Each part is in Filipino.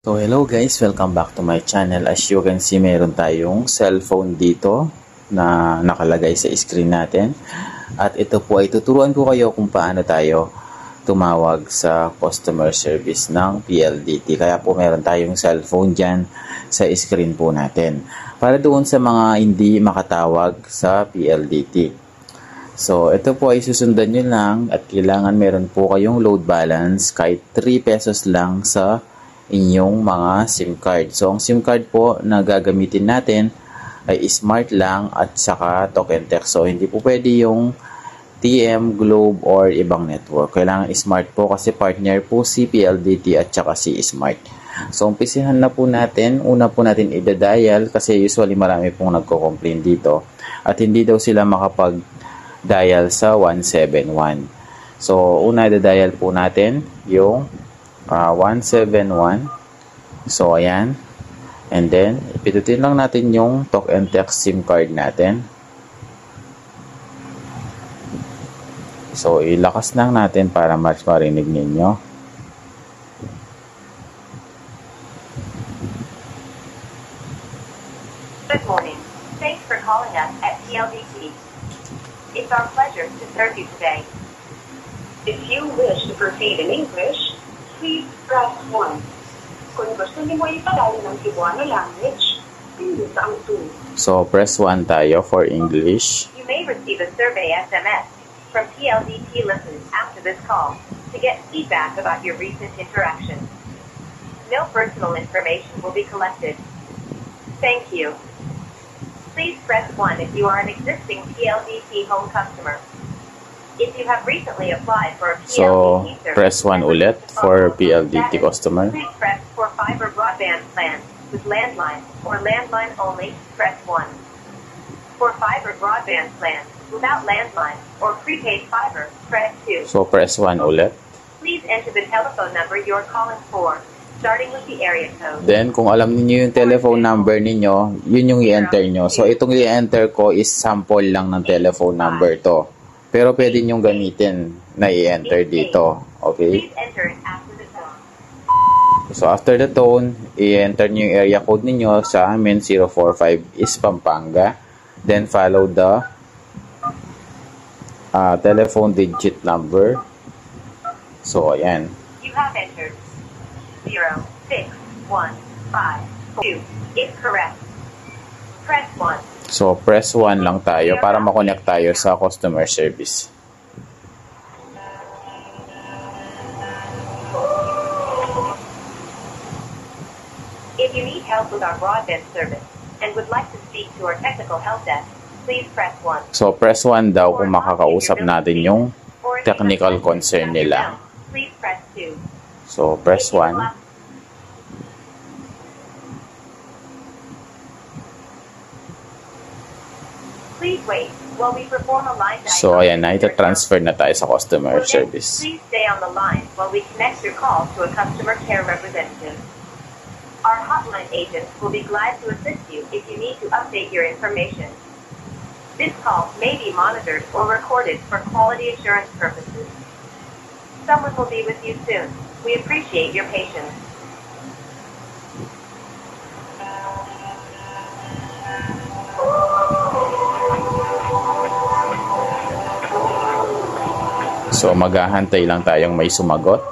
So hello guys, welcome back to my channel. As you can see, meron tayong cellphone dito na nakalagay sa screen natin. At ito po ay tuturuan ko kayo kung paano tayo tumawag sa customer service ng PLDT. Kaya po meron tayong cellphone dyan sa screen po natin. Para doon sa mga hindi makatawag sa PLDT. So ito po ay susundan nyo lang at kailangan meron po kayong load balance kahit 3 pesos lang sa inyong mga SIM card. So, ang SIM card po na gagamitin natin ay Smart lang at saka Token Text. So, hindi po pwede yung TM, Globe, or ibang network. Kailangan Smart po kasi partner po si PLDT at saka si Smart. So, umpisihan na po natin. Una po natin i-dial kasi usually marami pong nagko-complain dito. At hindi daw sila makapag-dial sa 171. So, una i-dial po natin yung 171. So, ayan. And then, ipitutin lang natin yung talk and text SIM card natin. So, ilakas lang natin para mas marinig ninyo. Good morning. Thanks for calling us at PLDT. It's our pleasure to serve you today. If you wish to proceed in English, please press 1. Kung gusto niyo mo ipadala ng Cebuano language, pindot ang 2. So, press 1 tayo for English. You may receive a survey SMS from PLDT listeners after this call to get feedback about your recent interaction. No personal information will be collected. Thank you. Please press 1 if you are an existing PLDT home customer. If you have recently applied for a PLDT So, service, press 1 ulit for PLDT customer. Please press for fiber broadband plan with landline or landline only, press 1. For fiber broadband plan without landline or prepaid fiber, press 2. So, press 1 ulit. Please enter the telephone number you're calling for, starting with the area code. Then, kung alam niyo yung telephone number ninyo, yun yung i-enter nyo. So, itong i-enter ko is sample lang ng telephone number to. Pero pwede nyo gamitin na i-enter dito. Okay? Please enter it after the tone. So, after the tone, i-enter nyo yung area code ninyo. Sa amin, 045 is Pampanga. Then, follow the telephone digit number. So, ayan. You have entered 06152 is correct. Press 1. So, press 1 lang tayo para makonect tayo sa customer service. If you need help with our broadband service and would like to speak to our technical help desk, please press 1. So, press 1 daw kung makakausap natin yung technical concern nila. Please press 2. So, press 1. Please wait while we perform a line diagnosis. So, ayan na. Ita-transfer na tayo sa customer service. Please stay on the line while we connect your call to a customer care representative. Our hotline agents will be glad to assist you if you need to update your information. This call may be monitored or recorded for quality assurance purposes. Someone will be with you soon. We appreciate your patience. So, maghahantay lang tayong may sumagot.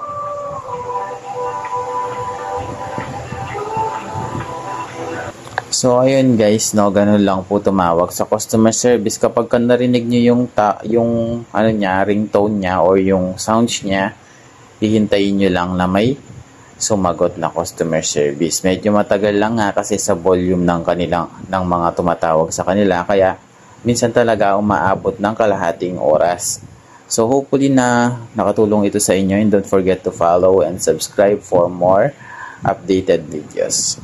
So, ayun guys, no, ganun lang po tumawag sa customer service. Kapag ka narinig nyo yung ano niya, ringtone niya or yung sounds niya, hihintayin nyo lang na may sumagot na customer service. Medyo matagal lang nga kasi sa volume ng mga tumatawag sa kanila. Kaya, minsan talaga umaabot ng kalahating oras. So, hopefully na nakatulong ito sa inyo, and don't forget to follow and subscribe for more updated videos.